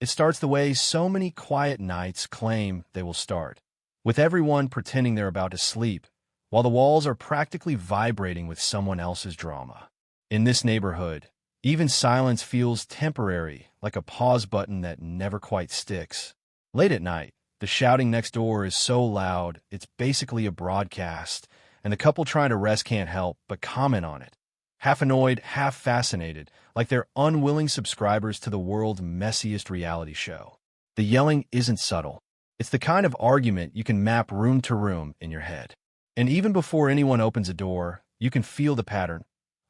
It starts the way so many quiet nights claim they will start, with everyone pretending they're about to sleep, while the walls are practically vibrating with someone else's drama. In this neighborhood, even silence feels temporary, like a pause button that never quite sticks. Late at night, the shouting next door is so loud it's basically a broadcast, and the couple trying to rest can't help but comment on it. Half annoyed, half fascinated, like they're unwilling subscribers to the world's messiest reality show. The yelling isn't subtle. It's the kind of argument you can map room to room in your head. And even before anyone opens a door, you can feel the pattern.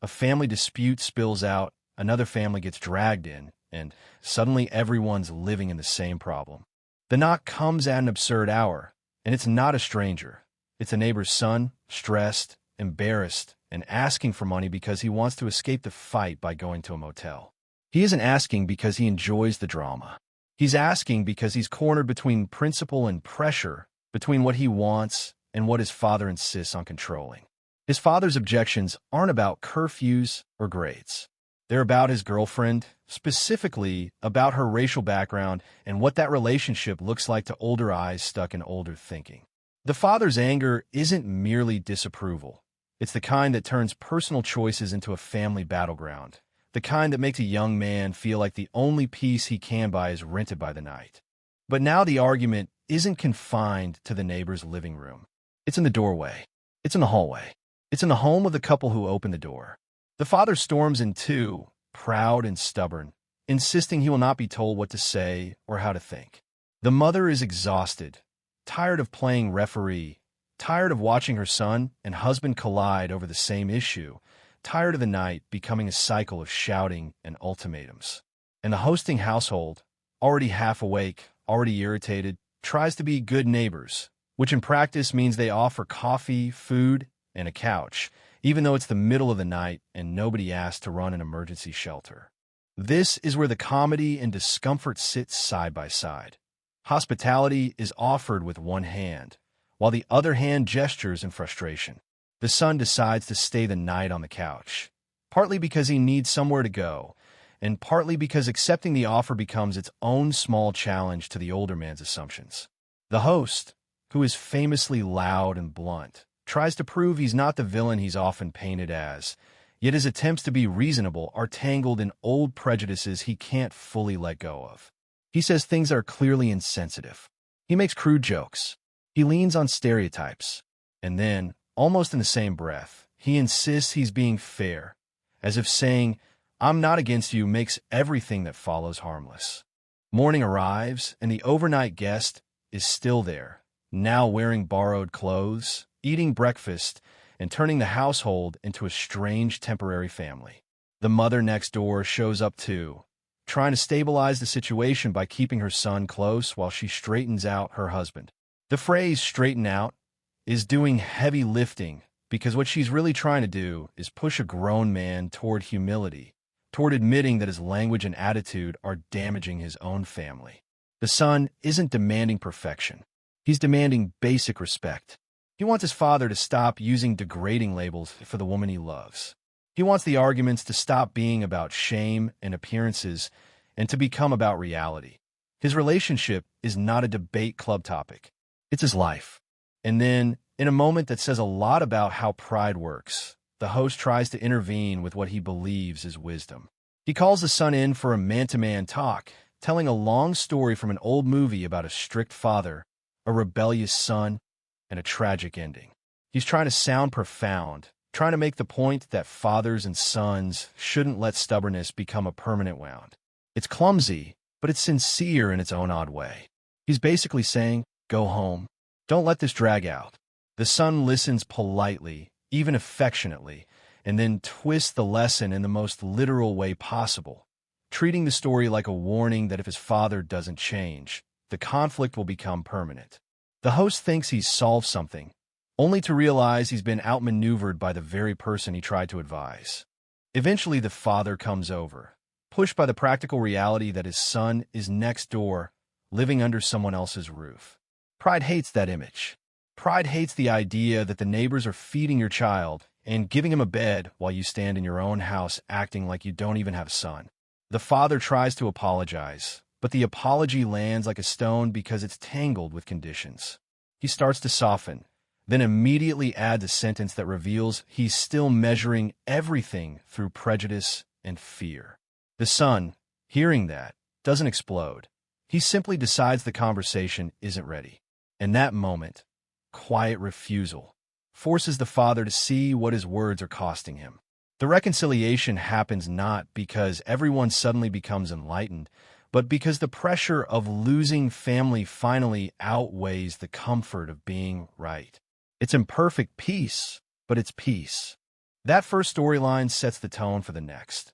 A family dispute spills out, another family gets dragged in, and suddenly everyone's living in the same problem. The knock comes at an absurd hour, and it's not a stranger. It's a neighbor's son, stressed, embarrassed, and asking for money because he wants to escape the fight by going to a motel. He isn't asking because he enjoys the drama. He's asking because he's cornered between principle and pressure, between what he wants and what his father insists on controlling. His father's objections aren't about curfews or grades. They're about his girlfriend, specifically about her racial background and what that relationship looks like to older eyes stuck in older thinking. The father's anger isn't merely disapproval. It's the kind that turns personal choices into a family battleground, the kind that makes a young man feel like the only peace he can buy is rented by the night. But now the argument isn't confined to the neighbor's living room. It's in the doorway. It's in the hallway. It's in the home of the couple who opened the door. The father storms in too, proud and stubborn, insisting he will not be told what to say or how to think. The mother is exhausted, tired of playing referee, tired of watching her son and husband collide over the same issue, tired of the night becoming a cycle of shouting and ultimatums. And the hosting household, already half awake, already irritated, tries to be good neighbors, which in practice means they offer coffee, food, and a couch, even though it's the middle of the night and nobody asked to run an emergency shelter. This is where the comedy and discomfort sit side by side. Hospitality is offered with one hand, while the other hand gestures in frustration. The son decides to stay the night on the couch, partly because he needs somewhere to go, and partly because accepting the offer becomes its own small challenge to the older man's assumptions. The host, who is famously loud and blunt, tries to prove he's not the villain he's often painted as, yet his attempts to be reasonable are tangled in old prejudices he can't fully let go of. He says things are clearly insensitive. He makes crude jokes. He leans on stereotypes. And then, almost in the same breath, he insists he's being fair, as if saying, "I'm not against you," makes everything that follows harmless. Morning arrives, and the overnight guest is still there, now wearing borrowed clothes, eating breakfast, and turning the household into a strange temporary family. The mother next door shows up too, trying to stabilize the situation by keeping her son close while she straightens out her husband. The phrase "straighten out" is doing heavy lifting because what she's really trying to do is push a grown man toward humility, toward admitting that his language and attitude are damaging his own family. The son isn't demanding perfection. He's demanding basic respect. He wants his father to stop using degrading labels for the woman he loves. He wants the arguments to stop being about shame and appearances and to become about reality. His relationship is not a debate club topic. It's his life. And then, in a moment that says a lot about how pride works, the host tries to intervene with what he believes is wisdom. He calls the son in for a man-to-man talk, telling a long story from an old movie about a strict father, a rebellious son, and a tragic ending. He's trying to sound profound, trying to make the point that fathers and sons shouldn't let stubbornness become a permanent wound. It's clumsy, but it's sincere in its own odd way. He's basically saying, "Go home. Don't let this drag out." The son listens politely, even affectionately, and then twists the lesson in the most literal way possible, treating the story like a warning that if his father doesn't change, the conflict will become permanent. The host thinks he's solved something, only to realize he's been outmaneuvered by the very person he tried to advise. Eventually, the father comes over, pushed by the practical reality that his son is next door, living under someone else's roof. Pride hates that image. Pride hates the idea that the neighbors are feeding your child and giving him a bed while you stand in your own house acting like you don't even have a son. The father tries to apologize, but the apology lands like a stone because it's tangled with conditions. He starts to soften, then immediately adds a sentence that reveals he's still measuring everything through prejudice and fear. The son, hearing that, doesn't explode. He simply decides the conversation isn't ready. In that moment, quiet refusal forces the father to see what his words are costing him. The reconciliation happens not because everyone suddenly becomes enlightened, but because the pressure of losing family finally outweighs the comfort of being right. It's imperfect peace, but it's peace. That first storyline sets the tone for the next.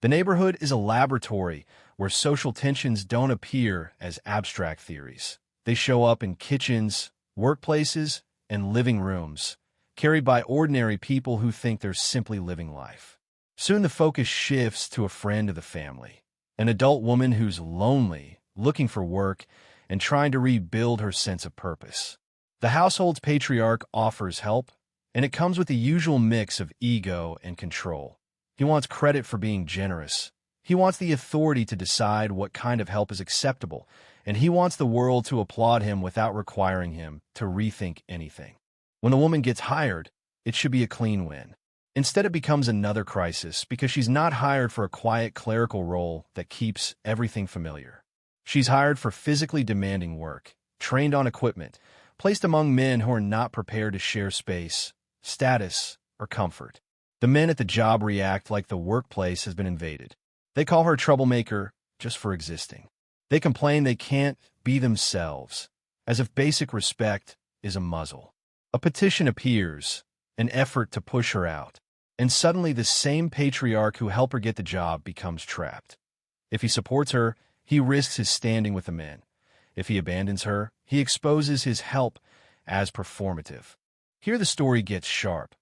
The neighborhood is a laboratory where social tensions don't appear as abstract theories. They show up in kitchens, workplaces, and living rooms, carried by ordinary people who think they're simply living life. Soon the focus shifts to a friend of the family, an adult woman who's lonely, looking for work, and trying to rebuild her sense of purpose. The household's patriarch offers help, and it comes with the usual mix of ego and control. He wants credit for being generous. He wants the authority to decide what kind of help is acceptable, and he wants the world to applaud him without requiring him to rethink anything. When the woman gets hired, it should be a clean win. Instead, it becomes another crisis because she's not hired for a quiet clerical role that keeps everything familiar. She's hired for physically demanding work, trained on equipment, placed among men who are not prepared to share space, status, or comfort. The men at the job react like the workplace has been invaded. They call her a troublemaker just for existing. They complain they can't be themselves, as if basic respect is a muzzle. A petition appears, an effort to push her out, and suddenly the same patriarch who helped her get the job becomes trapped. If he supports her, he risks his standing with the men. If he abandons her, he exposes his help as performative. Here the story gets sharp.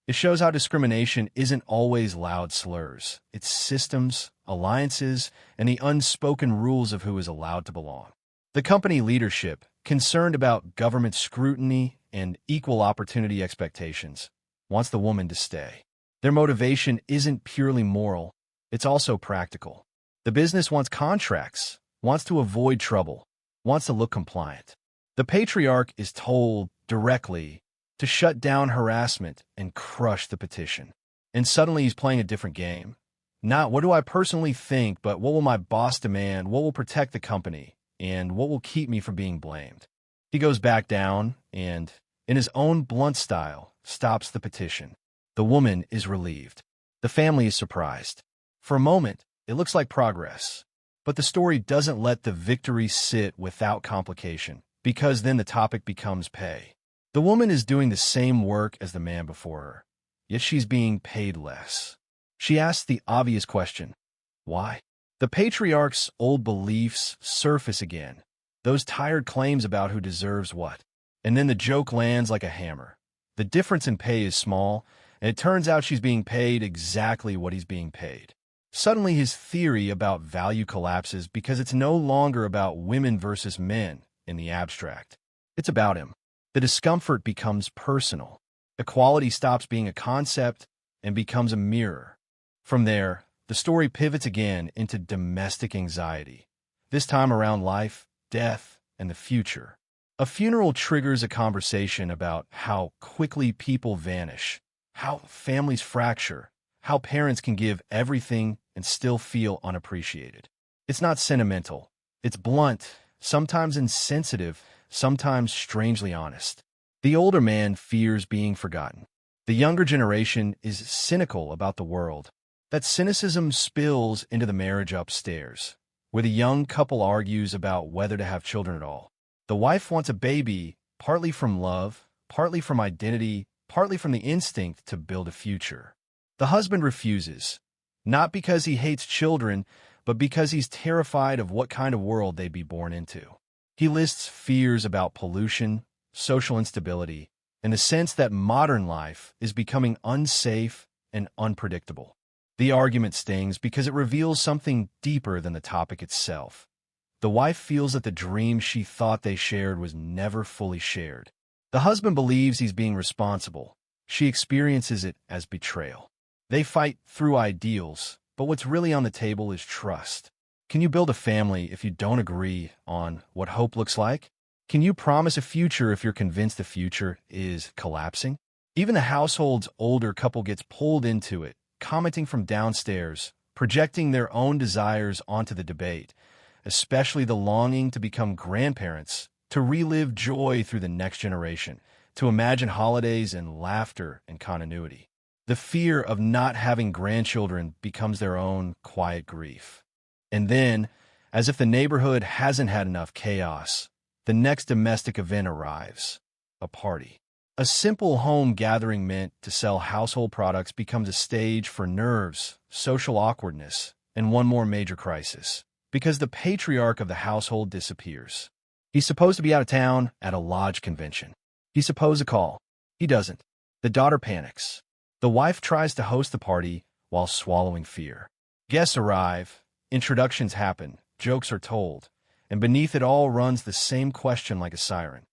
It shows how discrimination isn't always loud slurs. It's systems, alliances, and the unspoken rules of who is allowed to belong. The company leadership, concerned about government scrutiny and equal opportunity expectations, wants the woman to stay. Their motivation isn't purely moral, it's also practical. The business wants contracts, wants to avoid trouble, wants to look compliant. The patriarch is told directly to shut down harassment and crush the petition. And suddenly he's playing a different game. Not what do I personally think, but what will my boss demand, what will protect the company, and what will keep me from being blamed. He goes back down and, in his own blunt style, stops the petition. The woman is relieved. The family is surprised. For a moment, it looks like progress. But the story doesn't let the victory sit without complication, because then the topic becomes pay. The woman is doing the same work as the man before her, yet she's being paid less. She asks the obvious question, why? The patriarch's old beliefs surface again, those tired claims about who deserves what. And then the joke lands like a hammer. The difference in pay is small, and it turns out she's being paid exactly what he's being paid. Suddenly his theory about value collapses because it's no longer about women versus men in the abstract. It's about him. The discomfort becomes personal. Equality stops being a concept and becomes a mirror. From there, the story pivots again into domestic anxiety, this time around life, death, and the future. A funeral triggers a conversation about how quickly people vanish, how families fracture, how parents can give everything and still feel unappreciated. It's not sentimental. It's blunt, sometimes insensitive, sometimes strangely honest. The older man fears being forgotten. The younger generation is cynical about the world. That cynicism spills into the marriage upstairs, where the young couple argues about whether to have children at all. The wife wants a baby, partly from love, partly from identity, partly from the instinct to build a future. The husband refuses, not because he hates children, but because he's terrified of what kind of world they'd be born into. He lists fears about pollution, social instability, and the sense that modern life is becoming unsafe and unpredictable. The argument stings because it reveals something deeper than the topic itself. The wife feels that the dream she thought they shared was never fully shared. The husband believes he's being responsible. She experiences it as betrayal. They fight through ideals, but what's really on the table is trust. Can you build a family if you don't agree on what hope looks like? Can you promise a future if you're convinced the future is collapsing? Even the household's older couple gets pulled into it, commenting from downstairs, projecting their own desires onto the debate, especially the longing to become grandparents, to relive joy through the next generation, to imagine holidays and laughter and continuity. The fear of not having grandchildren becomes their own quiet grief. And then, as if the neighborhood hasn't had enough chaos, the next domestic event arrives: a party. A simple home gathering meant to sell household products becomes a stage for nerves, social awkwardness, and one more major crisis, because the patriarch of the household disappears. He's supposed to be out of town at a lodge convention. He's supposed to call. He doesn't. The daughter panics. The wife tries to host the party while swallowing fear. Guests arrive, introductions happen, jokes are told, and beneath it all runs the same question like a siren.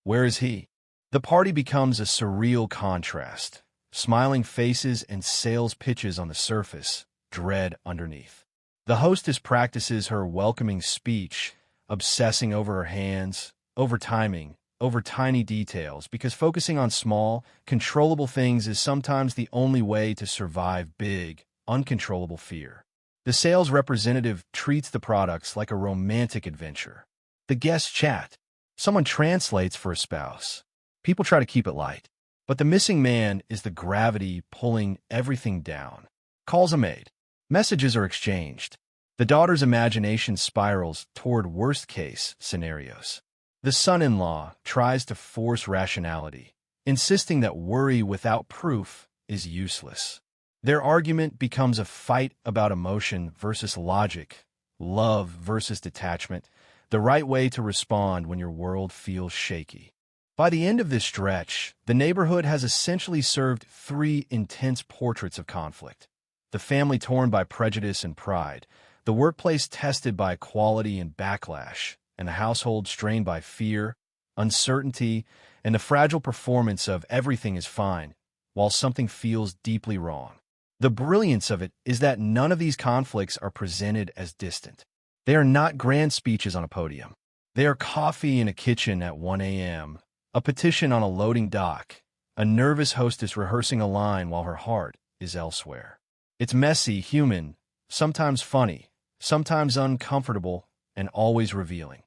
Where is he? The party becomes a surreal contrast. Smiling faces and sales pitches on the surface, dread underneath. The hostess practices her welcoming speech, obsessing over her hands, over timing, over tiny details, because focusing on small, controllable things is sometimes the only way to survive big, uncontrollable fear. The sales representative treats the products like a romantic adventure. The guests chat. Someone translates for a spouse. People try to keep it light. But the missing man is the gravity pulling everything down. Calls are made. Messages are exchanged. The daughter's imagination spirals toward worst-case scenarios. The son-in-law tries to force rationality, insisting that worry without proof is useless. Their argument becomes a fight about emotion versus logic, love versus detachment, the right way to respond when your world feels shaky. By the end of this stretch, the neighborhood has essentially served three intense portraits of conflict: the family torn by prejudice and pride, the workplace tested by equality and backlash, and the household strained by fear, uncertainty, and the fragile performance of everything is fine, while something feels deeply wrong. The brilliance of it is that none of these conflicts are presented as distant. They are not grand speeches on a podium. They are coffee in a kitchen at 1 a.m., a petition on a loading dock, a nervous hostess rehearsing a line while her heart is elsewhere. It's messy, human, sometimes funny, sometimes uncomfortable, and always revealing.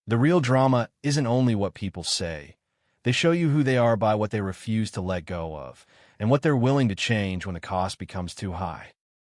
The real drama isn't only what people say. They show you who they are by what they refuse to let go of, and what they're willing to change when the cost becomes too high.